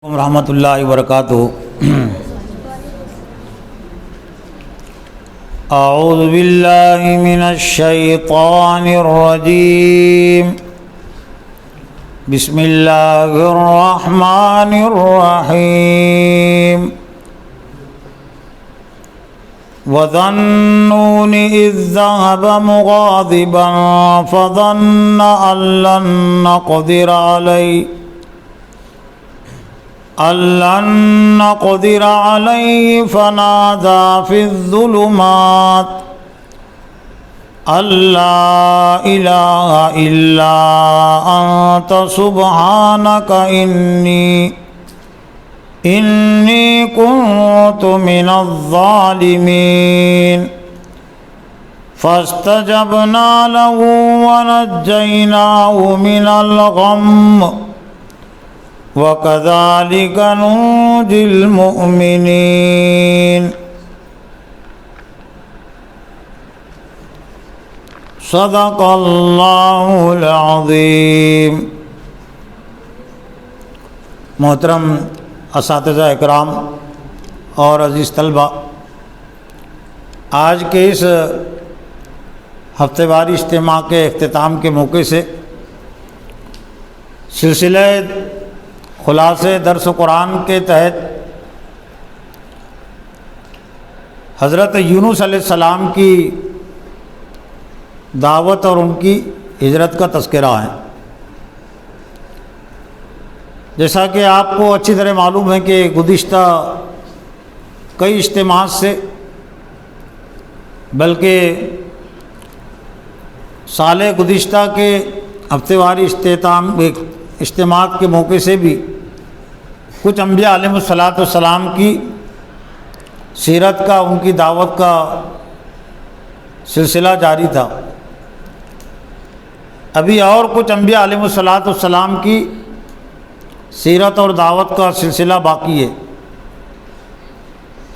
ورحمۃ اللہ وبرکاتہ۔ اعوذ باللہ من الشیطان الرجیم، بسم اللہ الرحمن الرحیم۔ وَظَنُّونِ إِذْ ذَهَبَ مُغَاضِبًا فَظَنَّ أَن لَّن نقدر عليه فنادى في الظلمات أن لا إله إلا أنت سبحانك إني كنت من الظالمين فاستجبنا له ونجيناه من الغم وَكَذَلِكَ نُنْجِي الْمُؤْمِنِينَ۔ صدق اللہ العظیم۔ محترم اساتذہ اکرام اور عزیز طلبہ، آج کے اس ہفتہ واری اجتماع کے اختتام کے موقع سے سلسلہ خلاصے درس قرآن کے تحت حضرت یونس علیہ السلام کی دعوت اور ان کی ہجرت کا تذکرہ ہے۔ جیسا کہ آپ کو اچھی طرح معلوم ہے کہ گزشتہ کئی اجتماعات سے، بلکہ سال گزشتہ کے ہفتہ واری اجتماعات کے موقع سے بھی کچھ انبیاء علیہ السلام کی سیرت کا، ان کی دعوت کا سلسلہ جاری تھا۔ ابھی اور کچھ انبیاء علیہ السلام کی سیرت اور دعوت کا سلسلہ باقی ہے۔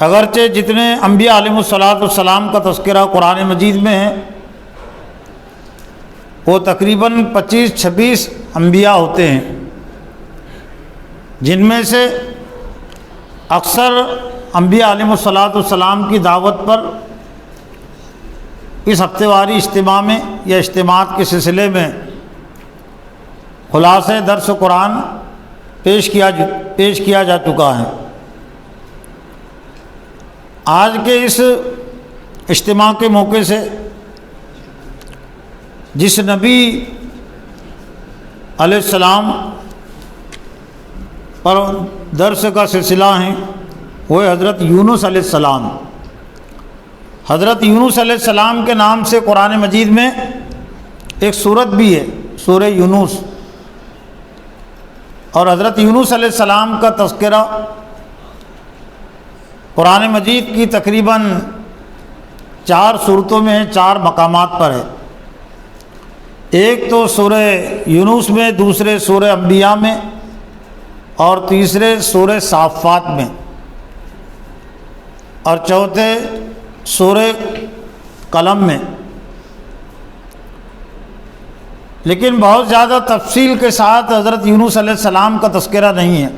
اگرچہ جتنے انبیاء علیہ السلام کا تذکرہ قرآن مجید میں ہے وہ تقریباً 25-26 انبیاء ہوتے ہیں، جن میں سے اکثر انبیاء علیہ السلام کی دعوت پر اس ہفتہ واری اجتماع میں یا اجتماعات کے سلسلے میں خلاصہ درس قرآن پیش کیا جا چکا ہے۔ آج کے اس اجتماع کے موقع سے جس نبی علیہ السلام پر درس کا سلسلہ ہے وہ حضرت یونس علیہ السلام۔ حضرت یونس علیہ السلام کے نام سے قرآن مجید میں ایک سورت بھی ہے، سورہ یونس، اور حضرت یونس علیہ السلام کا تذکرہ قرآن مجید کی تقریباً 4 سورتوں میں ہے، 4 مقامات پر ہے۔ ایک تو سورہ یونس میں، دوسرے سورہ انبیاء میں، اور تیسرے سورہ صافات میں، اور چوتھے سورہ قلم میں۔ لیکن بہت زیادہ تفصیل کے ساتھ حضرت یونس علیہ السلام کا تذکرہ نہیں ہے۔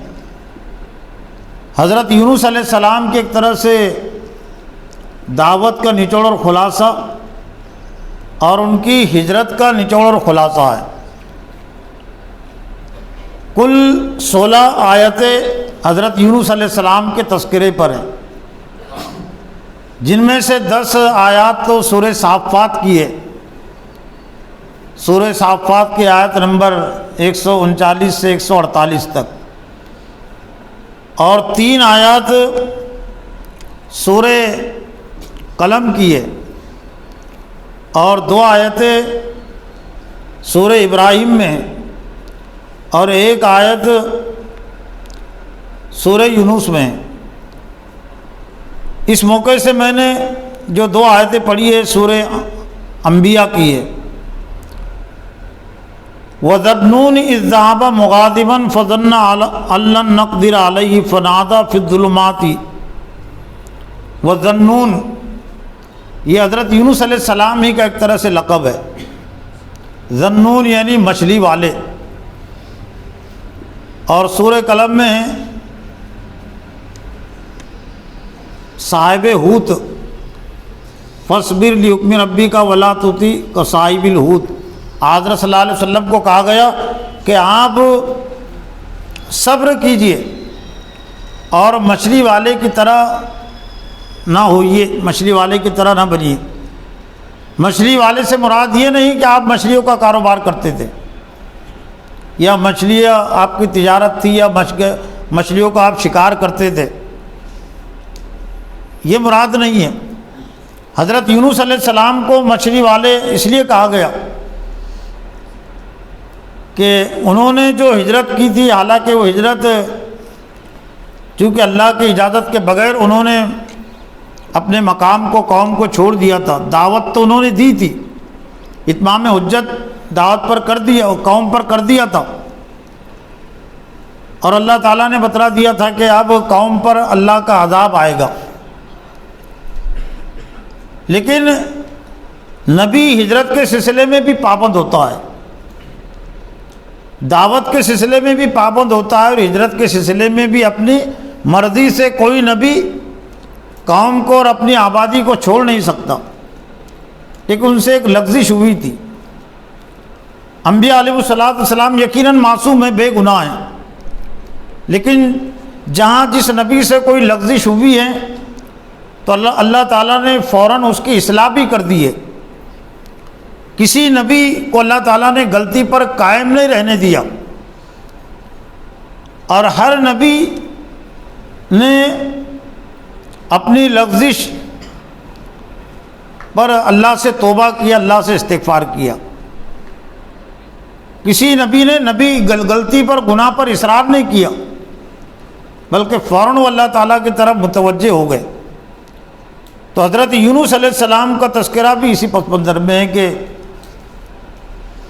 حضرت یونس علیہ السلام کی ایک طرح سے دعوت کا نچوڑ اور خلاصہ اور ان کی ہجرت کا نچوڑ اور خلاصہ ہے۔ کل 16 آیتیں حضرت یونس علیہ السلام کے تذکرے پر ہیں، جن میں سے 10 آیات تو سورہ صافات کی ہے۔ سورہ صافات کی آیت نمبر 139 سے 148 تک، اور 3 آیات سورہ قلم کی ہے، اور 2 آیتیں سورہ ابراہیم میں ہیں، اور 1 آیت سورہ یونس میں ہے۔ اس موقع سے میں نے جو 2 آیتیں پڑھی ہے سورہ انبیاء کی ہے۔ وَظَنُّونِ إِذْ ذَهَبَ مُغَاضِبًا فَظَنَّ أَن لَّن نَّقْدِرَ عَلَيْهِ فَنَادَىٰ فِي الظُّلُمَاتِ۔ وَظَنُّونِ یہ حضرت یونس علیہ السلام ہی کا ایک طرح سے لقب ہے۔ ظنون یعنی مچھلی والے، اور سورہ قلم میں صاحب حوت، فاصبر لحکم ربی کا ولا طوطی کا صاحب الحوت، حضرت صلی اللہ علیہ وسلم کو کہا گیا کہ آپ صبر کیجئے اور مچھلی والے کی طرح نہ ہوئیے، مچھلی والے کی طرح نہ بنیے۔ مچھلی والے سے مراد یہ نہیں کہ آپ مچھلیوں کا کاروبار کرتے تھے یا مچھلیاں آپ کی تجارت تھی یا مچھلیوں کا آپ شکار کرتے تھے، یہ مراد نہیں ہے۔ حضرت یونس علیہ السلام کو مچھلی والے اس لیے کہا گیا کہ انہوں نے جو ہجرت کی تھی، حالانکہ وہ ہجرت چونکہ اللہ کی اجازت کے بغیر انہوں نے اپنے مقام کو، قوم کو چھوڑ دیا تھا۔ دعوت تو انہوں نے دی تھی، اتمام حجت دعوت پر کر دیا، قوم پر کر دیا تھا، اور اللہ تعالیٰ نے بتلا دیا تھا کہ اب قوم پر اللہ کا عذاب آئے گا۔ لیکن نبی ہجرت کے سلسلے میں بھی پابند ہوتا ہے، دعوت کے سلسلے میں بھی پابند ہوتا ہے، اور ہجرت کے سلسلے میں بھی اپنی مرضی سے کوئی نبی قوم کو اور اپنی آبادی کو چھوڑ نہیں سکتا۔ لیکن ان سے ایک لغزش ہوئی تھی۔ انبیاء علیہ السلام یقیناً معصوم ہیں، بے گناہ ہیں، لیکن جہاں جس نبی سے کوئی لغزش ہوئی ہے تو اللہ تعالیٰ نے فوراً اس کی اصلاح بھی کر دی ہے۔ کسی نبی کو اللہ تعالیٰ نے غلطی پر قائم نہیں رہنے دیا، اور ہر نبی نے اپنی لغزش پر اللہ سے توبہ کیا، اللہ سے استغفار کیا۔ کسی نبی نے غلطی پر، گناہ پر اصرار نہیں کیا، بلکہ فوراً وہ اللہ تعالیٰ کی طرف متوجہ ہو گئے۔ تو حضرت یونس علیہ السلام کا تذکرہ بھی اسی پس منظر میں ہے کہ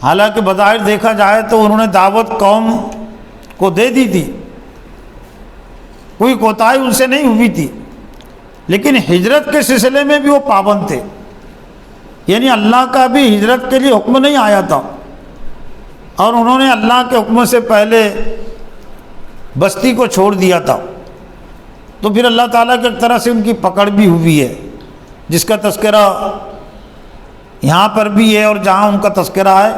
حالانکہ بظاہر دیکھا جائے تو انہوں نے دعوت قوم کو دے دی تھی، کوئی کوتاہی ان سے نہیں ہوئی تھی، لیکن ہجرت کے سلسلے میں بھی وہ پابند تھے، یعنی اللہ کا بھی ہجرت کے لیے حکم نہیں آیا تھا، اور انہوں نے اللہ کے حکم سے پہلے بستی کو چھوڑ دیا تھا۔ تو پھر اللہ تعالیٰ کی ایک طرح سے ان کی پکڑ بھی ہوئی ہے، جس کا تذکرہ یہاں پر بھی ہے، اور جہاں ان کا تذکرہ ہے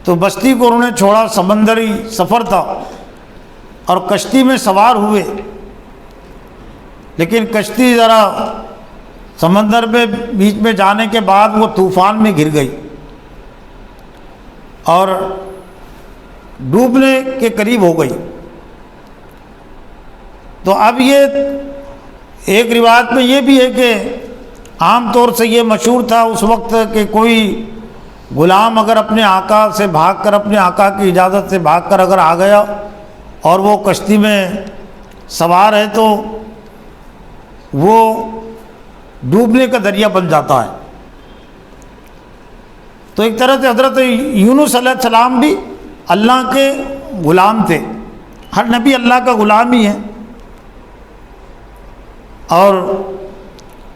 تو بستی کو انہوں نے چھوڑا، سمندری سفر تھا اور کشتی میں سوار ہوئے، لیکن کشتی ذرا سمندر میں بیچ میں جانے کے بعد وہ طوفان میں گر گئی اور ڈوبنے کے قریب ہو گئی۔ تو اب یہ ایک روایت میں یہ بھی ہے کہ عام طور سے یہ مشہور تھا اس وقت کہ کوئی غلام اگر اپنے آقا سے بھاگ کر، اپنے آقا کی اجازت سے بھاگ کر اگر آ گیا اور وہ کشتی میں سوار ہے تو وہ ڈوبنے کا ذریعہ بن جاتا ہے۔ تو ایک طرح سے حضرت یونس علیہ السلام بھی اللہ کے غلام تھے، ہر نبی اللہ کا غلام ہی ہے، اور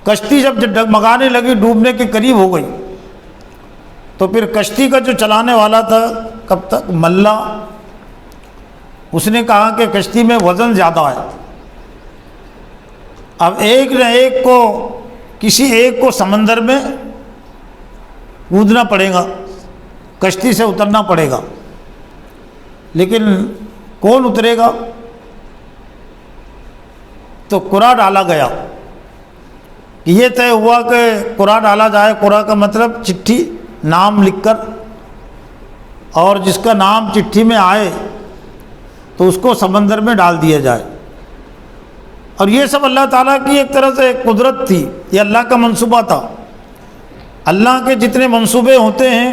کشتی جب ڈگمگانے لگی، ڈوبنے کے قریب ہو گئی، تو پھر کشتی کا جو چلانے والا تھا کب تک ملا، اس نے کہا کہ کشتی میں وزن زیادہ ہے، اب ایک نہ ایک کو، کسی ایک کو سمندر میں کودنا پڑے گا، کشتی سے اترنا پڑے گا، لیکن کون اترے گا؟ تو قرعہ ڈالا گیا، یہ طے ہوا کہ قرعہ ڈالا جائے۔ قرعہ کا مطلب چٹھی، نام لکھ کر، اور جس کا نام چٹھی میں آئے تو اس کو سمندر میں ڈال دیا جائے۔ اور یہ سب اللہ تعالیٰ کی ایک طرح سے قدرت تھی، یہ اللہ کا منصوبہ تھا۔ اللہ کے جتنے منصوبے ہوتے ہیں،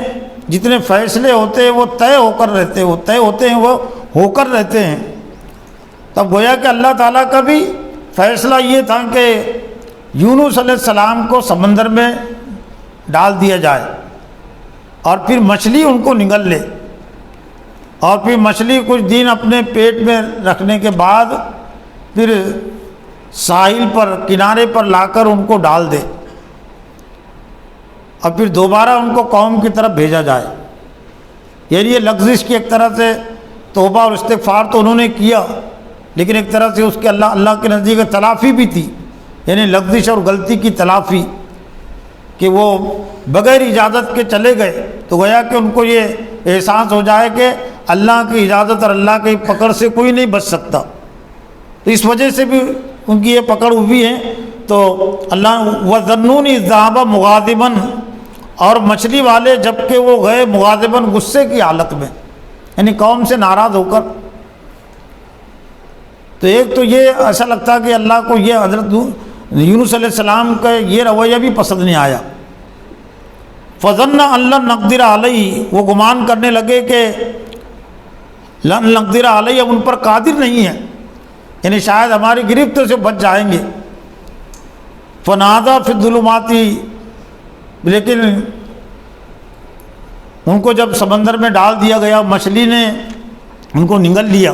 جتنے فیصلے ہوتے ہیں، وہ طے ہو کر رہتے ہیں، وہ طے ہوتے ہیں، وہ ہو کر رہتے ہیں۔ تب گویا کہ اللہ تعالیٰ کا بھی فیصلہ یہ تھا کہ یونس علیہ السلام کو سمندر میں ڈال دیا جائے، اور پھر مچھلی ان کو نگل لے، اور پھر مچھلی کچھ دن اپنے پیٹ میں رکھنے کے بعد پھر ساحل پر، کنارے پر لا کر ان کو ڈال دے، اور پھر دوبارہ ان کو قوم کی طرف بھیجا جائے۔ یعنی یہ لغزش کی ایک طرح سے توبہ اور استغفار تو انہوں نے کیا، لیکن ایک طرح سے اس کے اللہ کے نزدیک تلافی بھی تھی یعنی لغزش اور غلطی کی تلافی، کہ وہ بغیر اجازت کے چلے گئے تو گویا کہ ان کو یہ احساس ہو جائے کہ اللہ کی اجازت اور اللہ کی پکڑ سے کوئی نہیں بچ سکتا، تو اس وجہ سے بھی ان کی یہ پکڑ ہوئی ہے۔ تو اللہ وَظَنُّونِ إِذْ ذَهَبَ مُغَاضِبًا، اور مچھلی والے جب کہ وہ گئے مغاضباً غصے کی حالت میں، یعنی قوم سے ناراض ہو کر، تو ایک تو یہ ایسا لگتا کہ اللہ کو یہ حضرت یونس علیہ السلام کا یہ رویہ بھی پسند نہیں آیا۔ فَظَنَّ أَن لَّن نَّقْدِرَ عَلَيْهِ، وہ گمان کرنے لگے کہ لن نقدر علیہ، اب ان پر قادر نہیں ہے، یعنی شاید ہماری گرفت سے بچ جائیں گے۔ فنادى فی الظلمات، لیکن ان کو جب سمندر میں ڈال دیا گیا، مچھلی نے ان کو نگل لیا،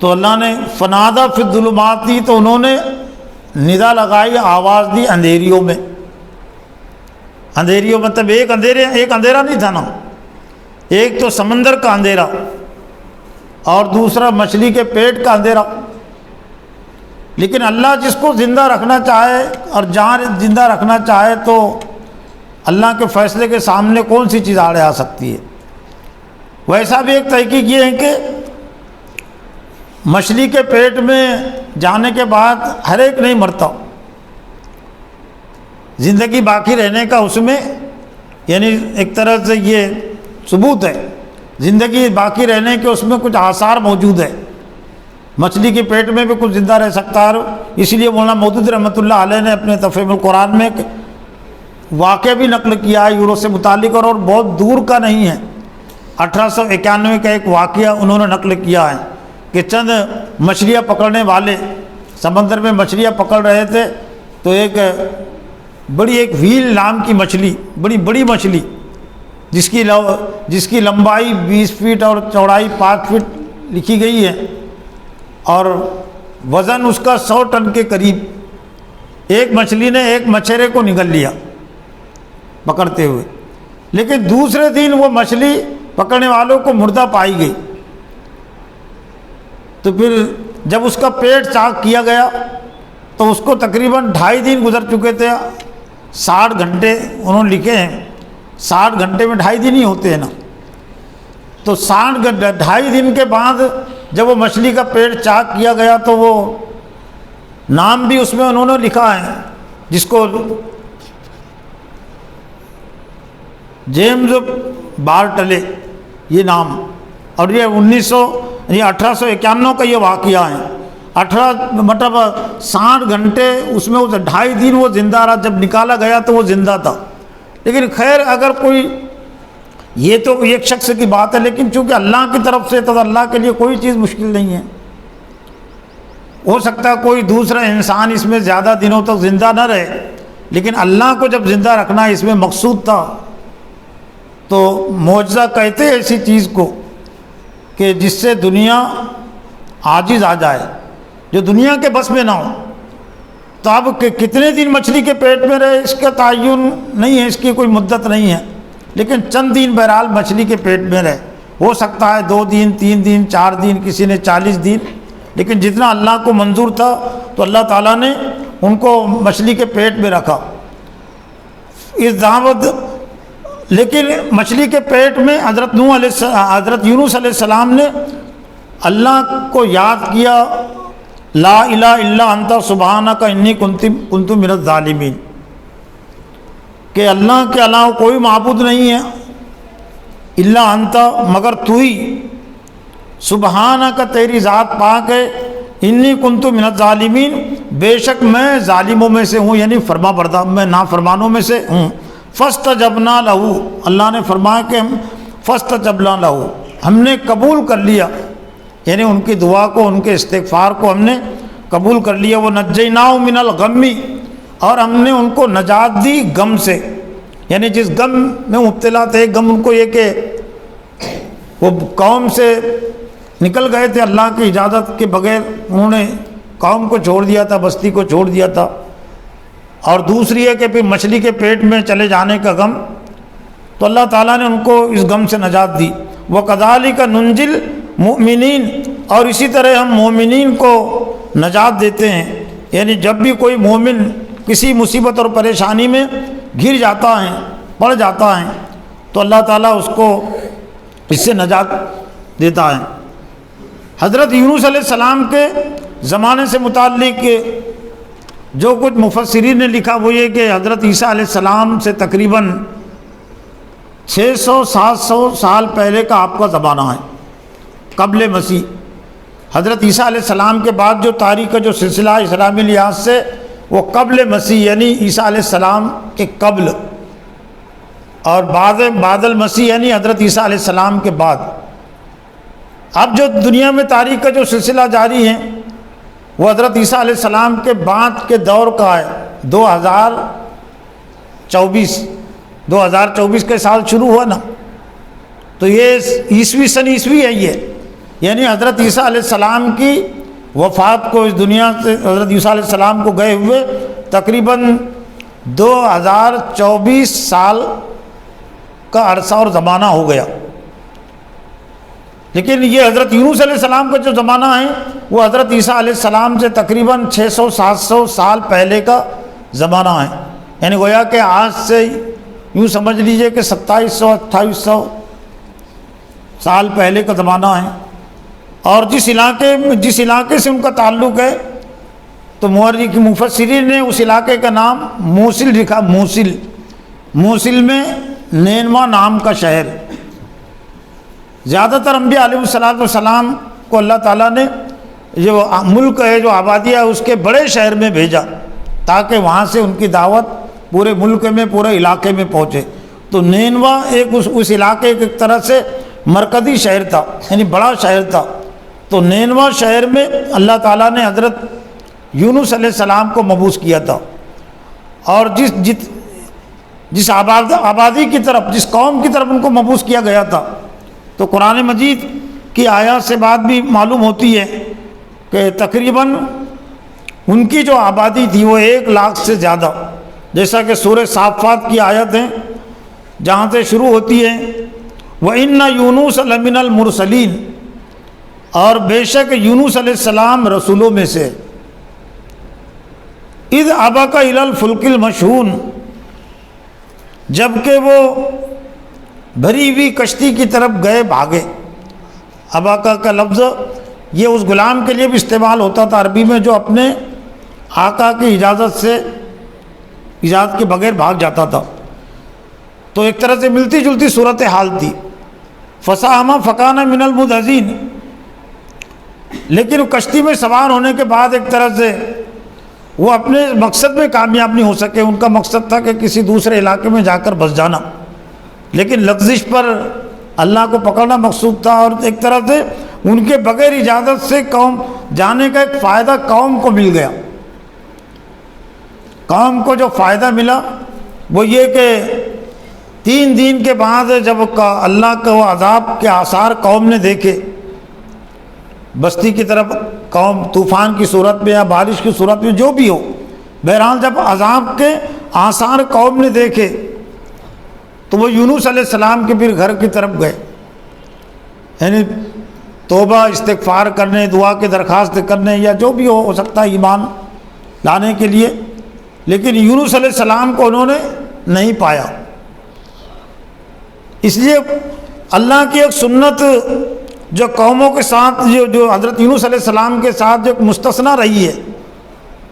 تو اللہ نے فنادى فی الظلمات، تو انہوں نے ندا لگائی، آواز دی اندھیریوں میں۔ اندھیریوں مطلب ایک اندھیرا نہیں تھا نا، ایک تو سمندر کا اندھیرا اور دوسرا مچھلی کے پیٹ کا اندھیرا۔ لیکن اللہ جس کو زندہ رکھنا چاہے اور جہاں زندہ رکھنا چاہے تو اللہ کے فیصلے کے سامنے کون سی چیز آڑے آ سکتی ہے۔ ویسا بھی ایک تحقیق یہ ہے کہ مچھلی کے پیٹ میں جانے کے بعد ہر ایک نہیں مرتا، زندگی باقی رہنے کا اس میں، یعنی ایک طرح سے یہ ثبوت ہے زندگی باقی رہنے کے، اس میں کچھ آثار موجود ہے۔ مچھلی کے پیٹ میں بھی کچھ زندہ رہ سکتا ہے، اسی لیے مولانا مودودی رحمۃ اللہ علیہ نے اپنے تفہیم القرآن میں ایک واقعہ بھی نقل کیا ہے یونس سے متعلق، اور بہت دور کا نہیں ہے، 1891 کا ایک واقعہ انہوں نے نقل کیا ہے کہ چند مچھلیاں پکڑنے والے سمندر میں مچھلیاں پکڑ رہے تھے، تو ایک ویل نام کی مچھلی، بڑی مچھلی جس کی لمبائی 20 فٹ اور چوڑائی 5 فٹ لکھی گئی ہے، اور وزن اس کا 100 ٹن کے قریب، ایک مچھلی نے ایک مچھرے کو نگل لیا پکڑتے ہوئے، لیکن دوسرے دن وہ مچھلی پکڑنے والوں کو مردہ پائی گئی۔ تو پھر جب اس کا پیٹ چاک کیا گیا تو اس کو تقریباً 2.5 دن گزر چکے تھے، 60 گھنٹے انہوں نے لکھے ہیں، 60 گھنٹے میں 2.5 دن ہی ہوتے ہیں نا، تو 2.5 دن کے بعد جب وہ مچھلی کا پیٹ چاک کیا گیا تو وہ نام بھی اس میں انہوں نے لکھا ہے، جس کو جیمز بارٹلے یہ نام، اور یہ 1891 کا یہ واقعہ ہے۔ 60 گھنٹے اس میں 2.5 دن وہ زندہ رہا، جب نکالا گیا تو وہ زندہ تھا۔ لیکن خیر اگر کوئی، یہ تو ایک شخص کی بات ہے، لیکن چونکہ اللہ کی طرف سے تو اللہ کے لیے کوئی چیز مشکل نہیں ہے۔ ہو سکتا ہے کوئی دوسرا انسان اس میں زیادہ دنوں تک زندہ نہ رہے، لیکن اللہ کو جب زندہ رکھنا اس میں مقصود تھا، تو معجزہ کہتے ہیں ایسی چیز کو کہ جس سے دنیا عاجز آ جائے، جو دنیا کے بس میں نہ ہو۔ تو اب کتنے دن مچھلی کے پیٹ میں رہے اس کا تعین نہیں ہے، اس کی کوئی مدت نہیں ہے، لیکن چند دن بہرحال مچھلی کے پیٹ میں رہے، ہو سکتا ہے 2 دن 3 دن 4 دن، کسی نے 40 دن، لیکن جتنا اللہ کو منظور تھا تو اللہ تعالیٰ نے ان کو مچھلی کے پیٹ میں رکھا۔ اس دعوت، لیکن مچھلی کے پیٹ میں حضرت یونس علیہ السلام نے اللہ کو یاد کیا، لا الہ الا انت سبحانک انی کنت من الظالمین، کہ اللہ کے علاوہ کوئی معبود نہیں ہے، الا انت مگر تو ہی، سبحانک تیری ذات پاک ہے، انی کنت من الظالمین بے شک میں ظالموں میں سے ہوں، یعنی فرما بردار، میں نافرمانوں میں سے ہوں۔ فاستجبنا لہ، اللہ نے فرمایا کہ فاستجبنا لہ، ہم نے قبول کر لیا، یعنی ان کی دعا کو، ان کے استغفار کو ہم نے قبول کر لیا۔ ونجیناہ من الغم، اور ہم نے ان کو نجات دی غم سے، یعنی جس غم میں مبتلا تھے، غم ان کو یہ کہ وہ قوم سے نکل گئے تھے اللہ کی اجازت کے بغیر، انہوں نے قوم کو چھوڑ دیا تھا، بستی کو چھوڑ دیا تھا، اور دوسری ہے کہ پھر مچھلی کے پیٹ میں چلے جانے کا غم، تو اللہ تعالیٰ نے ان کو اس غم سے نجات دی۔ وَكَذَلِكَ نُنْجِي الْمُؤْمِنِينَ، اور اسی طرح ہم مومنین کو نجات دیتے ہیں۔ یعنی جب بھی کوئی مومن کسی مصیبت اور پریشانی میں گر جاتا ہے، پڑ جاتا ہے، تو اللہ تعالیٰ اس کو اس سے نجات دیتا ہے۔ حضرت یونس علیہ السلام کے زمانے سے متعلق جو کچھ مفسرین نے لکھا وہ یہ کہ حضرت عیسیٰ علیہ السلام سے تقریباً 600-700 سال پہلے کا آپ کا زمانہ ہے، قبل مسیح۔ حضرت عیسیٰ علیہ السلام کے بعد جو تاریخ کا جو سلسلہ اسلامی لحاظ سے وہ قبل مسیح یعنی عیسیٰ علیہ السلام کے قبل، اور بعد المسیح یعنی حضرت عیسیٰ علیہ السلام کے بعد۔ اب جو دنیا میں تاریخ کا جو سلسلہ جاری ہے وہ حضرت عیسیٰ علیہ السلام کے بعد کے دور کا ہے، 2024 کے سال شروع ہوا نا، تو یہ عیسوی ہے یہ، یعنی حضرت عیسیٰ علیہ السلام کی وفات کو، اس دنیا سے حضرت عیسیٰ علیہ السلام کو گئے ہوئے تقریباً 2024 سال کا عرصہ اور زمانہ ہو گیا۔ لیکن یہ حضرت یونس علیہ السلام کا جو زمانہ ہے وہ حضرت عیسیٰ علیہ السلام سے تقریباً 600-700 سال پہلے کا زمانہ ہے، یعنی گویا کہ آج سے یوں سمجھ لیجئے کہ 2700-2800 سال پہلے کا زمانہ ہے۔ اور جس علاقے سے ان کا تعلق ہے تو مفسرین نے اس علاقے کا نام موصل لکھا، موصل میں نینوا نام کا شہر۔ زیادہ تر انبیاء علیہ السلام کو اللہ تعالیٰ نے جو ملک ہے، جو آبادی ہے، اس کے بڑے شہر میں بھیجا تاکہ وہاں سے ان کی دعوت پورے ملک میں، پورے علاقے میں پہنچے۔ تو نینوا ایک اس علاقے کے ایک طرح سے مرکزی شہر تھا، یعنی بڑا شہر تھا۔ تو نینوا شہر میں اللہ تعالیٰ نے حضرت یونس علیہ السلام کو مبعوث کیا تھا، اور جس آبادی کی طرف، جس قوم کی طرف ان کو مبعوث کیا گیا تھا، تو قرآن مجید کی آیات سے بات بھی معلوم ہوتی ہے کہ تقریباً ان کی جو آبادی تھی وہ 1 لاکھ سے زیادہ، جیسا کہ سورہ صافات کی آیت ہے جہاں سے شروع ہوتی ہے وَإِنَّ يُونُسَ لَمِنَ الْمُرْسَلِينَ، اور بے شک یونس علیہ السلام رسولوں میں سے، اِذْ أَبَقَ إِلَى الْفُلْكِ الْمَشْحُونِ، جبکہ وہ بھری ہوئی کشتی کی طرف گئے بھاگے۔ اباقہ کا لفظ یہ اس غلام کے لیے بھی استعمال ہوتا تھا عربی میں جو اپنے آقا کی اجازت کے بغیر بھاگ جاتا تھا، تو ایک طرح سے ملتی جلتی صورت حال تھی۔ فَسَاهَمَ فَكَانَ مِنَ الْمُدْحَضِينَ، لیکن کشتی میں سوار ہونے کے بعد ایک طرح سے وہ اپنے مقصد میں کامیاب نہیں ہو سکے۔ ان کا مقصد تھا کہ کسی دوسرے علاقے میں جا کر بس جانا، لیکن لغزش پر اللہ کو پکڑنا مقصود تھا، اور ایک طرح سے ان کے بغیر اجازت سے قوم جانے کا ایک فائدہ قوم کو مل گیا۔ قوم کو جو فائدہ ملا وہ یہ کہ 3 دن کے بعد جب اللہ کا وہ عذاب کے آثار قوم نے دیکھے، بستی کی طرف قوم طوفان کی صورت میں یا بارش کی صورت میں جو بھی ہو، بہرحال جب عذاب کے آثار قوم نے دیکھے تو وہ یونس علیہ السلام کے پھر گھر کی طرف گئے، یعنی توبہ استغفار کرنے، دعا کی درخواست کرنے، یا جو بھی ہو سکتا ہے ایمان لانے کے لیے، لیکن یونس علیہ السلام کو انہوں نے نہیں پایا۔ اس لیے اللہ کی ایک سنت جو قوموں کے ساتھ جو حضرت یونس علیہ السلام کے ساتھ جو مستثنیٰ رہی ہے،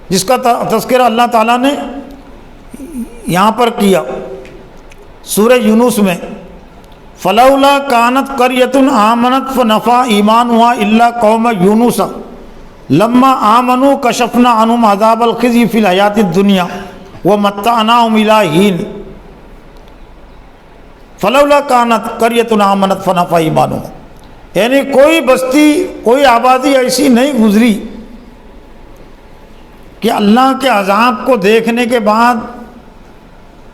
جس کا تذکرہ اللہ تعالیٰ نے یہاں پر کیا سورہ یونس میں، فلولا کانت قریۃ آمنت فنفع ایمانها الا قوم یونس لما آمنوا کشفنا عنہم عذاب الخزی فی الحیاۃ الدنیا ومتعناہم الی حین۔ فلولا کانت قریۃ آمنت فنفع ایمانها، یعنی کوئی بستی، کوئی آبادی ایسی نہیں گزری کہ اللہ کے عذاب کو دیکھنے کے بعد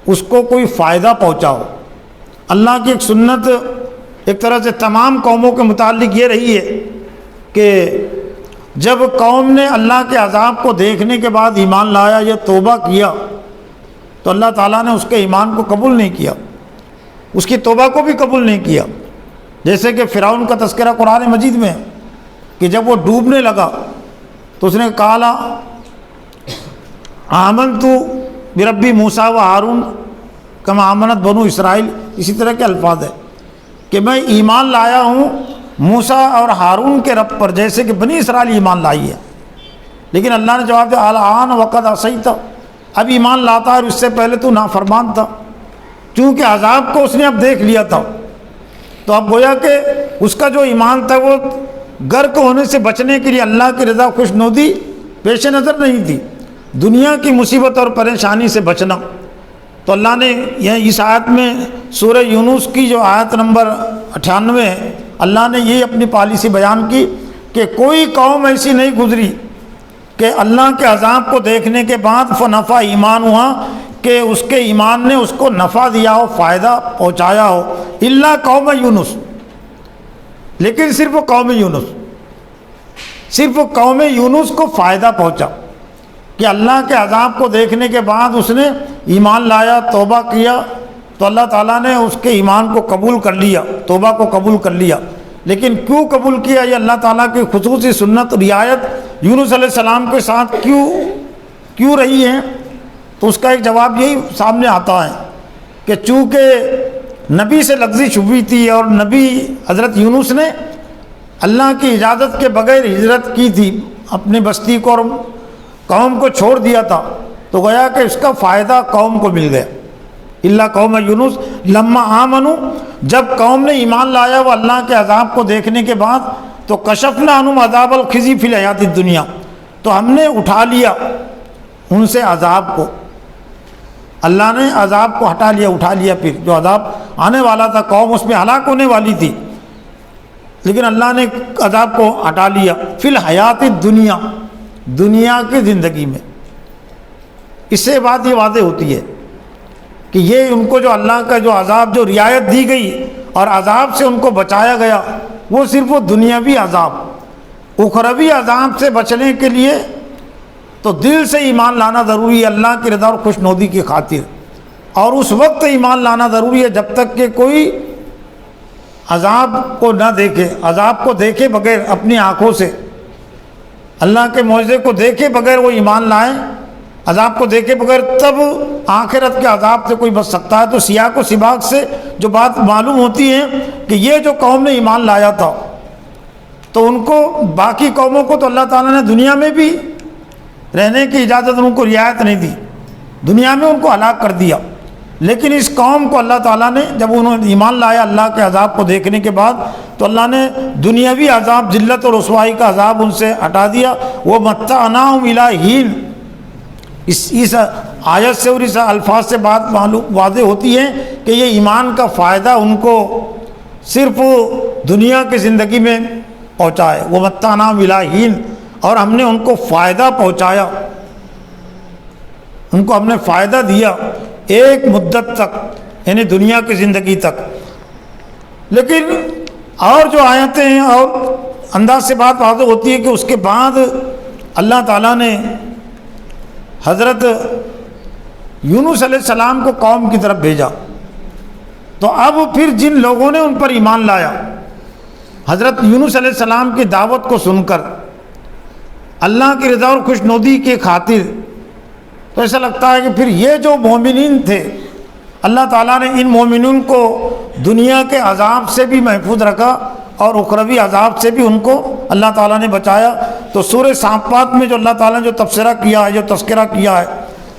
اس کو کوئی فائدہ پہنچا ہو۔ اللہ کی ایک سنت ایک طرح سے تمام قوموں کے متعلق یہ رہی ہے کہ جب قوم نے اللہ کے عذاب کو دیکھنے کے بعد ایمان لایا یا توبہ کیا تو اللہ تعالیٰ نے اس کے ایمان کو قبول نہیں کیا، اس کی توبہ کو بھی قبول نہیں کیا۔ جیسے کہ فرعون کا تذکرہ قرآن مجید میں کہ جب وہ ڈوبنے لگا تو اس نے کہا آمنت بربی موسیٰ و ہارون کما آمنت بنو اسرائیل، اسی طرح کے الفاظ ہیں کہ میں ایمان لایا ہوں موسیٰ اور ہارون کے رب پر جیسے کہ بنی اسرائیل ایمان لائی ہے۔ لیکن اللہ نے جواب دیا الآن وقد عصیت، اب ایمان لاتا ہے اور اس سے پہلے تو نافرمان تھا، چونکہ عذاب کو اس نے اب دیکھ لیا تھا۔ تو اب گویا کہ اس کا جو ایمان تھا وہ غرق ہونے سے بچنے کے لیے اللہ کی رضا خوشنودی پیش نظر نہیں تھی، دنیا کی مصیبت اور پریشانی سے بچنا۔ تو اللہ نے یہ اس آیت میں سورہ یونس کی جو آیت نمبر 98 ہے، اللہ نے یہ اپنی پالیسی بیان کی کہ کوئی قوم ایسی نہیں گزری کہ اللہ کے عذاب کو دیکھنے کے بعد فنفع ایمان ہوا کہ اس کے ایمان نے اس کو نفع دیا ہو، فائدہ پہنچایا ہو، الا قوم یونس، لیکن صرف قوم یونس، صرف قوم یونس کو فائدہ پہنچا کہ اللہ کے عذاب کو دیکھنے کے بعد اس نے ایمان لایا، توبہ کیا، تو اللہ تعالیٰ نے اس کے ایمان کو قبول کر لیا، توبہ کو قبول کر لیا۔ لیکن کیوں قبول کیا، یہ اللہ تعالیٰ کی خصوصی سنت رعایت یونس علیہ السلام کے ساتھ کیوں رہی ہے، تو اس کا ایک جواب یہی سامنے آتا ہے کہ چونکہ نبی سے لغزش ہوئی تھی اور نبی حضرت یونس نے اللہ کی اجازت کے بغیر ہجرت کی تھی، اپنی بستی کو اور قوم کو چھوڑ دیا تھا، تو گویا کہ اس کا فائدہ قوم کو مل گیا۔ الا قوم یونس لما آمنوا، جب قوم نے ایمان لایا وہ اللہ کے عذاب کو دیکھنے کے بعد، تو کشفنا عنہم عذاب الخزی فی الحیات الدنیا، تو ہم نے اٹھا لیا ان سے عذاب کو، اللہ نے عذاب کو ہٹا لیا، اٹھا لیا۔ پھر جو عذاب آنے والا تھا، قوم اس میں ہلاک ہونے والی تھی، لیکن اللہ نے عذاب کو ہٹا لیا فی الحیات الدنیا، دنیا کی زندگی میں۔ اس سے بات یہ واضح ہوتی ہے کہ یہ ان کو جو اللہ کا جو عذاب، جو رعایت دی گئی اور عذاب سے ان کو بچایا گیا، وہ صرف دنیاوی عذاب، اخروی عذاب سے بچنے کے لیے تو دل سے ایمان لانا ضروری ہے اللہ کی رضا اور خوشنودی کی خاطر، اور اس وقت ایمان لانا ضروری ہے جب تک کہ کوئی عذاب کو نہ دیکھے، عذاب کو دیکھے بغیر اپنی آنکھوں سے، اللہ کے معجزے کو دیکھے بغیر وہ ایمان لائیں، عذاب کو دیکھے بغیر تب آخرت کے عذاب سے کوئی بچ سکتا ہے۔ تو سیاق و سباق سے جو بات معلوم ہوتی ہے کہ یہ جو قوم نے ایمان لایا تھا تو ان کو، باقی قوموں کو تو اللہ تعالیٰ نے دنیا میں بھی رہنے کی اجازت ان کو رعایت نہیں دی، دنیا میں ان کو ہلاک کر دیا، لیکن اس قوم کو اللہ تعالیٰ نے جب انہوں نے ایمان لایا اللہ کے عذاب کو دیکھنے کے بعد، تو اللہ نے دنیاوی عذاب، ذلت اور رسوائی کا عذاب ان سے ہٹا دیا۔ وہ متعناہم الی حین، اس آیت سے اور اس الفاظ سے بات معلوم واضح ہوتی ہے کہ یہ ایمان کا فائدہ ان کو صرف دنیا کی زندگی میں پہنچا ہے۔ وہ متعناہم الی حین، اور ہم نے ان کو فائدہ پہنچایا، ان کو ہم نے فائدہ دیا ایک مدت تک، یعنی دنیا کی زندگی تک۔ لیکن اور جو آیتیں ہیں اور انداز سے بات واضح ہوتی ہے کہ اس کے بعد اللہ تعالیٰ نے حضرت یونس علیہ السلام کو قوم کی طرف بھیجا، تو اب پھر جن لوگوں نے ان پر ایمان لایا حضرت یونس علیہ السلام کی دعوت کو سن کر اللہ کی رضا اور خوشنودی کی خاطر، تو ایسا لگتا ہے کہ پھر یہ جو مومنین تھے اللہ تعالیٰ نے ان مومنین کو دنیا کے عذاب سے بھی محفوظ رکھا اور اخروی عذاب سے بھی ان کو اللہ تعالیٰ نے بچایا۔ تو سورہ صافات میں جو اللہ تعالیٰ نے جو تبصرہ کیا ہے، جو تذکرہ کیا ہے،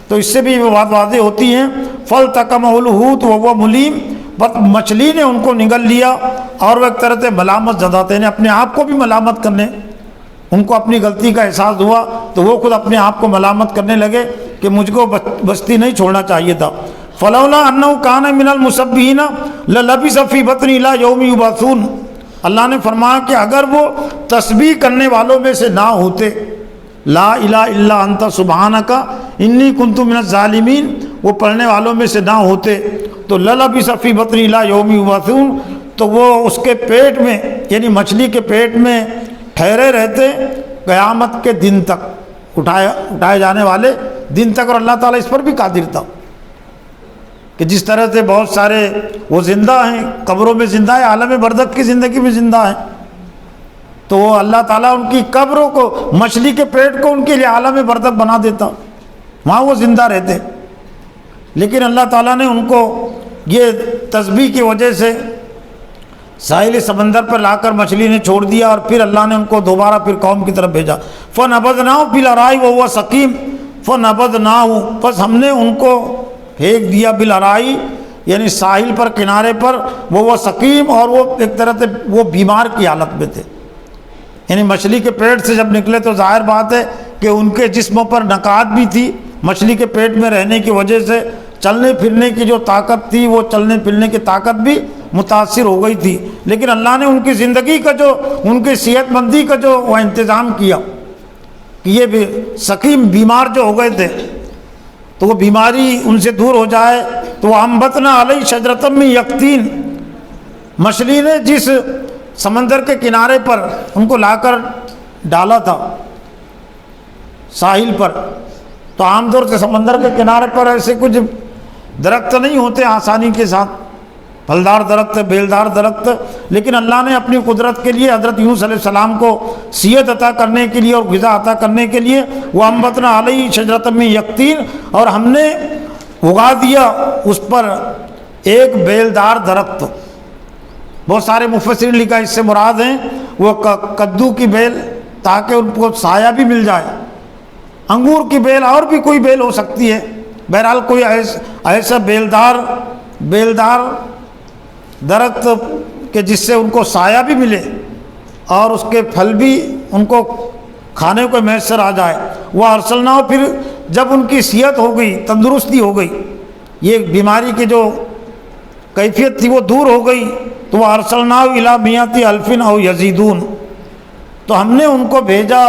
تو اس سے بھی وہ بات واضح ہوتی ہے۔ فَالْتَقَمَهُ الْحُوتُ وَهُوَ مُلِيمٌ، بس مچھلی نے ان کو نگل لیا اور وہ ایک طرح سے ملامت زدہ تھے، اپنے آپ کو بھی ملامت کرنے، ان کو اپنی غلطی کا احساس ہوا تو وہ خود اپنے آپ کو ملامت کرنے لگے کہ مجھ کو بستی نہیں چھوڑنا چاہیے تھا۔ فَلَوْلَا أَنَّهُ كَانَ مِنَ الْمُسَبِّحِينَ لَلَبِثَ فِي بَطْنِهِ إِلَىٰ يَوْمِ يُبْعَثُونَ، اللہ نے فرمایا کہ اگر وہ تسبیح کرنے والوں میں سے نہ ہوتے، لا الہ الا انت سبحانک انی کنت من الظالمین، وہ پڑھنے والوں میں سے نہ ہوتے تو للبث فی بطنہ الی یوم یبعثون، تو وہ اس کے پیٹ میں، یعنی مچھلی کے پیٹ میں ٹھہرے رہتے قیامت کے دن تک، اٹھائے جانے والے دن تک۔ اور اللہ تعالیٰ اس پر بھی قادر تھا کہ جس طرح سے بہت سارے وہ زندہ ہیں، قبروں میں زندہ ہیں، عالم برزخ کی زندگی میں زندہ ہیں، تو وہ اللہ تعالیٰ ان کی قبروں کو، مچھلی کے پیٹ کو ان کے لیے عالم برزخ بنا دیتا وہاں وہ زندہ رہتے، لیکن اللہ تعالیٰ نے ان کو یہ تسبیح کی وجہ سے ساحل سمندر پر لا کر مچھلی نے چھوڑ دیا، اور پھر اللہ نے ان کو دوبارہ پھر قوم کی طرف بھیجا۔ فَنَبَذْنَاهُ بِالْعَرَاءِ وَهُوَ سَقِيمٌ فَنَبَذْنَاهُ، پس ہم نے ان کو پھینک دیا بالعرائی، یعنی ساحل پر، کنارے پر، وہ سقیم، اور وہ ایک طرح سے وہ بیمار کی حالت میں تھے، یعنی مچھلی کے پیٹ سے جب نکلے تو ظاہر بات ہے کہ ان کے جسموں پر نکات بھی تھی، مچھلی کے پیٹ میں رہنے کی وجہ سے چلنے پھرنے کی جو طاقت تھی، وہ چلنے پھرنے کی طاقت بھی متاثر ہو گئی تھی، لیکن اللہ نے ان کی زندگی کا جو، ان کی صحت مندی کا جو وہ انتظام کیا کہ یہ بھی سقیم بیمار جو ہو گئے تھے تو وہ بیماری ان سے دور ہو جائے، تو وَأَنبَتْنَا عَلَيْهِ شَجَرَةً مِّن يَقْطِينٍ، مچھلی نے جس سمندر کے کنارے پر ان کو لا کر ڈالا تھا ساحل پر، تو عام طور سے سمندر کے کنارے پر ایسے کچھ درخت نہیں ہوتے آسانی کے ساتھ، پھلدار درخت، بیلدار درخت، لیکن اللہ نے اپنی قدرت کے لیے حضرت یونس علیہ السلام کو صحت عطا کرنے کے لیے اور غذا عطا کرنے کے لیے وَأَنبَتْنَا عَلَيْهِ شَجَرَةً مِّن يَقْطِينٍ، اور ہم نے اگا دیا اس پر ایک بیلدار درخت۔ بہت سارے مفسرین لکھا اس سے مراد ہیں وہ کدو کی بیل، تاکہ ان کو سایہ بھی مل جائے، انگور کی بیل، اور بھی کوئی بیل ہو سکتی ہے، بہرحال کوئی ایسا بیلدار درخت کہ جس سے ان کو سایہ بھی ملے اور اس کے پھل بھی ان کو کھانے کو میسر آ جائے۔ وہ ارسلنا، پھر جب ان کی صحت ہو گئی، تندرستی ہو گئی، یہ بیماری کی جو کیفیت تھی وہ دور ہو گئی، تو وہ ارسلنا الی 100,000 او یزیدون، تو ہم نے ان کو بھیجا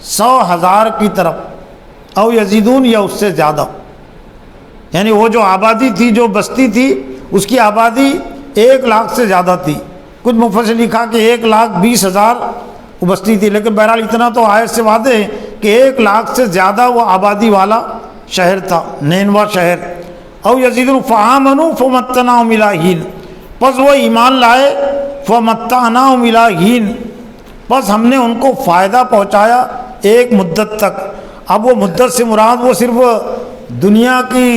100,000 کی طرف، او یزیدون، یا اس سے زیادہ، یعنی وہ جو آبادی تھی، جو بستی تھی، اس کی آبادی 1,00,000 سے زیادہ تھی۔ کچھ مفسر لکھا کہ 1,20,000 وہ بستی تھی، لیکن بہرحال اتنا تو آیت سے واضح ہے کہ 1,00,000 سے زیادہ وہ آبادی والا شہر تھا، نینوا شہر۔ او یزیدون فآمنوا فمتعناہم الی حین، پس وہ ایمان لائے، فمتعناہم الی حین، بس ہم نے ان کو فائدہ پہنچایا ایک مدت تک۔ اب وہ مدت سے مراد وہ صرف دنیا کی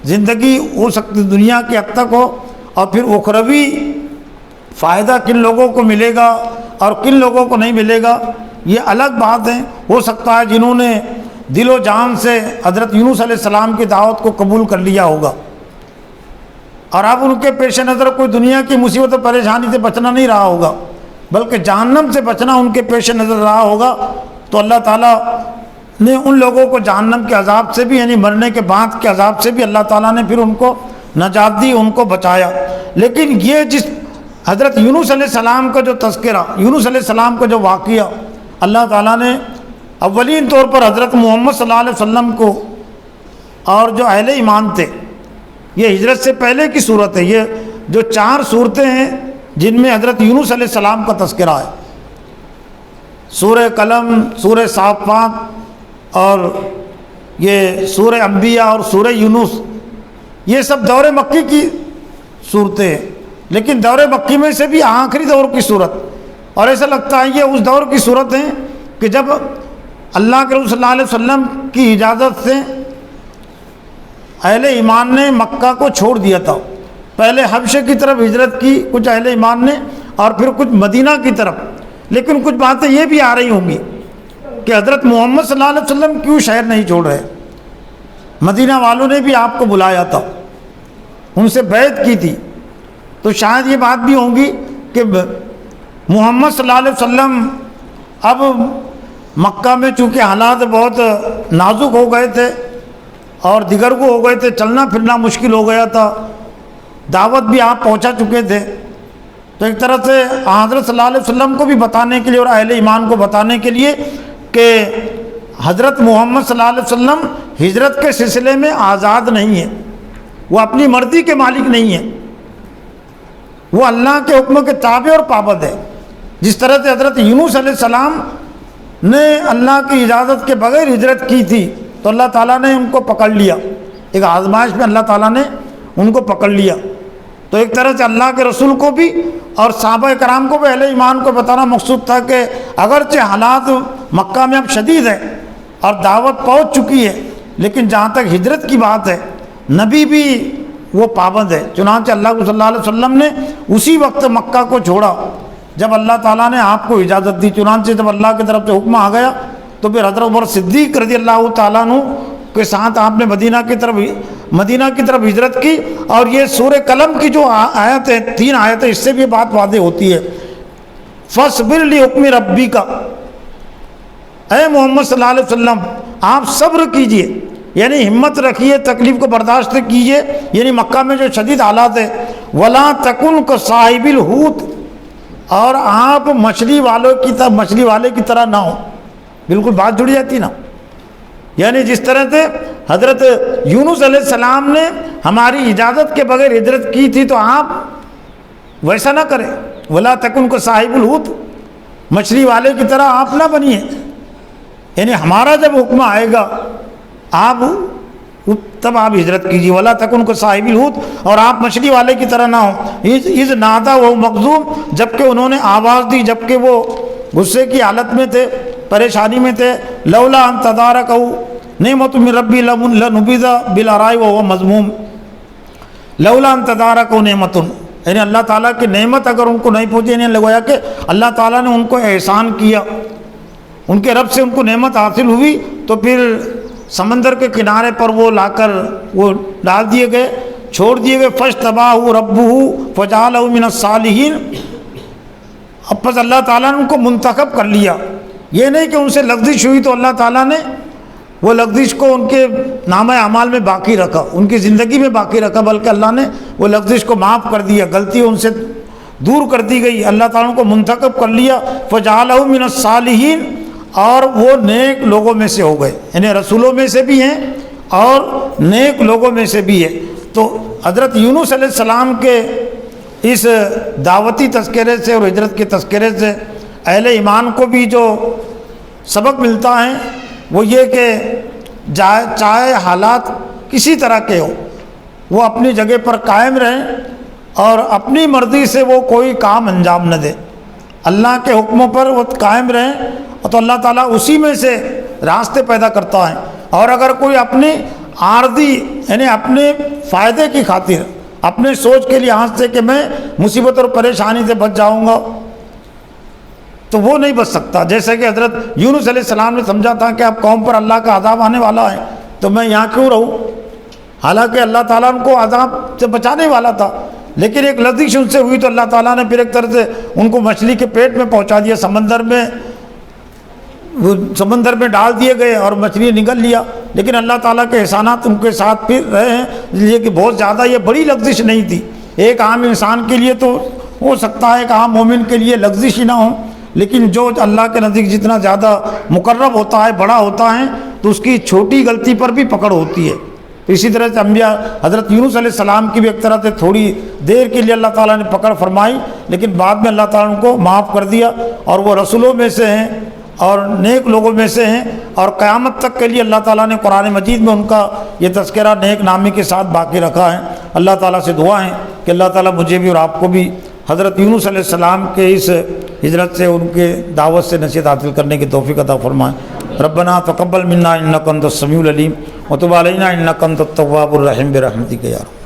زندگی ہو سکتی، دنیا کے حد تک ہو، اور پھر اخروی فائدہ کن لوگوں کو ملے گا اور کن لوگوں کو نہیں ملے گا یہ الگ بات ہے۔ ہو سکتا ہے جنہوں نے دل و جان سے حضرت یونس علیہ السلام کی دعوت کو قبول کر لیا ہوگا، اور اب ان کے پیش نظر کوئی دنیا کی مصیبت و پریشانی سے بچنا نہیں رہا ہوگا، بلکہ جہنم سے بچنا ان کے پیش نظر رہا ہوگا، تو اللہ تعالیٰ نے ان لوگوں کو جہنم کے عذاب سے بھی، یعنی مرنے کے بعد کے عذاب سے بھی اللہ تعالیٰ نے پھر ان کو نجات دی، ان کو بچایا۔ لیکن یہ جس حضرت یونس علیہ السلام کا جو تذکرہ، یونس علیہ السلام کا جو واقعہ اللہ تعالیٰ نے اولین طور پر حضرت محمد صلی اللہ علیہ وسلم کو اور جو اہل ایمان تھے، یہ ہجرت سے پہلے کی صورت ہے، یہ جو 4 صورتیں ہیں جن میں حضرت یونس علیہ السلام کا تذکرہ ہے، سورہ قلم، سورہ صافات، اور یہ سورہ انبیاء اور سورہ یونس، یہ سب دور مکی کی صورتیں ہیں، لیکن دور مکی میں سے بھی آخری دور کی صورت، اور ایسا لگتا ہے یہ اس دور کی صورت ہیں کہ جب اللہ کے رسول صلی اللہ علیہ وسلم کی اجازت سے اہل ایمان نے مکہ کو چھوڑ دیا تھا، پہلے حبشے کی طرف ہجرت کی کچھ اہل ایمان نے، اور پھر کچھ مدینہ کی طرف، لیکن کچھ باتیں یہ بھی آ رہی ہوں گی کہ حضرت محمد صلی اللہ علیہ وسلم کیوں شہر نہیں چھوڑ رہے، مدینہ والوں نے بھی آپ کو بلایا تھا، ان سے بیعت کی تھی، تو شاید یہ بات بھی ہوگی کہ محمد صلی اللہ علیہ وسلم اب مکہ میں چونکہ حالات بہت نازک ہو گئے تھے اور دیگرگو ہو گئے تھے، چلنا پھرنا مشکل ہو گیا تھا، دعوت بھی آپ پہنچا چکے تھے، تو ایک طرح سے حضرت صلی اللہ علیہ وسلم کو بھی بتانے کے لیے اور اہل ایمان کو بتانے کے لیے کہ حضرت محمد صلی اللہ علیہ وسلم ہجرت کے سلسلے میں آزاد نہیں ہے، وہ اپنی مرضی کے مالک نہیں ہے، وہ اللہ کے حکم کے تابع اور پابند ہے۔ جس طرح سے حضرت یونس علیہ السلام نے اللہ کی اجازت کے بغیر ہجرت کی تھی تو اللہ تعالیٰ نے ان کو پکڑ لیا، ایک آزمائش میں اللہ تعالیٰ نے ان کو پکڑ لیا، تو ایک طرح سے اللہ کے رسول کو بھی اور صحابہ کرام کو بھی، اہل ایمان کو بتانا مقصود تھا کہ اگرچہ حالات مکہ میں اب شدید ہے اور دعوت پہنچ چکی ہے، لیکن جہاں تک ہجرت کی بات ہے نبی بھی وہ پابند ہے، چنانچہ اللہ صلی اللہ علیہ وسلم نے اسی وقت مکہ کو چھوڑا جب اللہ تعالیٰ نے آپ کو اجازت دی۔ چنانچہ جب اللہ کی طرف سے حکم آ گیا تو پھر حضرت عمر صدیق رضی اللہ تعالیٰ عنہ کے ساتھ آپ نے مدینہ کی طرف ہجرت کی۔ اور یہ سورہ قلم کی جو آیت ہے 3 آیتیں، اس سے بھی بات واضح ہوتی ہے۔ فَاصْبِرْ لِحُکْمِ رَبِّکَ، اے محمد صلی اللہ علیہ وسلم آپ صبر کیجئے، یعنی ہمت رکھیے، تکلیف کو برداشت کیجئے، یعنی مکہ میں جو شدید حالات ہے۔ وَلَا تَكُنْ كَصَاحِبِ الْحُوتِ، اور آپ مچھلی والے کی طرح نہ ہو۔ بالکل بات جڑ جاتی نا، یعنی جس طرح سے حضرت یونس علیہ السلام نے ہماری اجازت کے بغیر ہجرت کی تھی تو آپ ویسا نہ کریں۔ وَلَا تَكُنْ كَصَاحِبِ الْحُوتِ، مچھلی والے کی طرح آپ نہ بنیے، یعنی ہمارا جب حکم آئے گا تب آپ ہجرت کیجیے۔ وَلَا تَكُنْ كَصَاحِبِ الْحُوتِ، اور آپ مچھلی والے کی طرح نہ ہوں۔ اِذْ نَادَىٰ وَهُوَ مَكْظُومٌ، جبکہ انہوں نے آواز دی جبکہ وہ غصے کی حالت میں تھے، پریشانی میں تھے۔ لولا ان تدارکہ نعمت من ربی لنبذ بالعراء وهو مذموم، لولا ان تدارکہ نعمت، یعنی اللہ تعالیٰ کی نعمت اگر ان کو نہیں پہنچی، یعنی لگویا کہ اللہ تعالیٰ نے ان کو احسان کیا، ان کے رب سے ان کو نعمت حاصل ہوئی، تو پھر سمندر کے کنارے پر وہ لا کر وہ ڈال دیے گئے، چھوڑ دیے گئے۔ فاجتباہ ربہ فجعلہ من الصالحین، اب پس اللہ تعالیٰ نے ان کو منتخب کر لیا۔ یہ نہیں کہ ان سے لغزش ہوئی تو اللہ تعالیٰ نے وہ لغزش کو ان کے نامہ اعمال میں باقی رکھا، ان کی زندگی میں باقی رکھا، بلکہ اللہ نے وہ لغزش کو معاف کر دیا، غلطی ان سے دور کر دی گئی، اللہ تعالیٰ کو منتخب کر لیا۔ فجعلہ من الصالحین، اور وہ نیک لوگوں میں سے ہو گئے، یعنی رسولوں میں سے بھی ہیں اور نیک لوگوں میں سے بھی ہے۔ تو حضرت یونس علیہ السلام کے اس دعوتی تذکرے سے اور ہجرت کے تذکرے سے اہل ایمان کو بھی جو سبق ملتا ہے وہ یہ کہ چاہے حالات کسی طرح کے ہو، وہ اپنی جگہ پر قائم رہیں اور اپنی مرضی سے وہ کوئی کام انجام نہ دے، اللہ کے حکموں پر وہ قائم رہیں، تو اللہ تعالیٰ اسی میں سے راستے پیدا کرتا ہے۔ اور اگر کوئی اپنی عارضی یعنی اپنے فائدے کی خاطر، اپنے سوچ کے لحاظ سے کہ میں مصیبت اور پریشانی سے بچ جاؤں گا، تو وہ نہیں بچ سکتا۔ جیسے کہ حضرت یونس علیہ السلام نے سمجھا تھا کہ اب قوم پر اللہ کا عذاب آنے والا ہے تو میں یہاں کیوں رہوں، حالانکہ اللہ تعالیٰ ان کو عذاب سے بچانے والا تھا، لیکن ایک لغزش ان سے ہوئی تو اللہ تعالیٰ نے پھر ایک طرح سے ان کو مچھلی کے پیٹ میں پہنچا دیا، سمندر میں ڈال دیے گئے اور مچھلی نگل لیا۔ لیکن اللہ تعالیٰ کے احسانات ان کے ساتھ پھر رہے ہیں، اس لیے کہ بہت زیادہ یہ بڑی لغزش نہیں تھی۔ ایک عام انسان کے لیے تو ہو سکتا ہے ایک عام مومن کے لیے لغزش ہی نہ ہو، لیکن جو اللہ کے نزدیک جتنا زیادہ مقرب ہوتا ہے، بڑا ہوتا ہے، تو اس کی چھوٹی غلطی پر بھی پکڑ ہوتی ہے۔ تو اسی طرح سے انبیاء حضرت یونس علیہ السلام کی بھی ایک طرح سے تھوڑی دیر کے لیے اللہ تعالیٰ نے پکڑ فرمائی، لیکن بعد میں اللہ تعالیٰ نے ان کو معاف کر دیا، اور وہ رسولوں میں سے ہیں اور نیک لوگوں میں سے ہیں، اور قیامت تک کے لیے اللہ تعالیٰ نے قرآن مجید میں ان کا یہ تذکرہ نیک نامی کے ساتھ باقی رکھا ہے۔ اللہ تعالیٰ سے دعا ہے کہ اللہ تعالیٰ مجھے بھی اور آپ کو بھی حضرت یونس علیہ السلام کے اس ہجرت سے، ان کے دعوت سے نصیحت حاصل کرنے کی توفیق عطا فرمائیں۔ ربنا تقبل منا انک انت السمیع العلیم وتب علینا انک انت التواب الرحیم برحمتک یا رب۔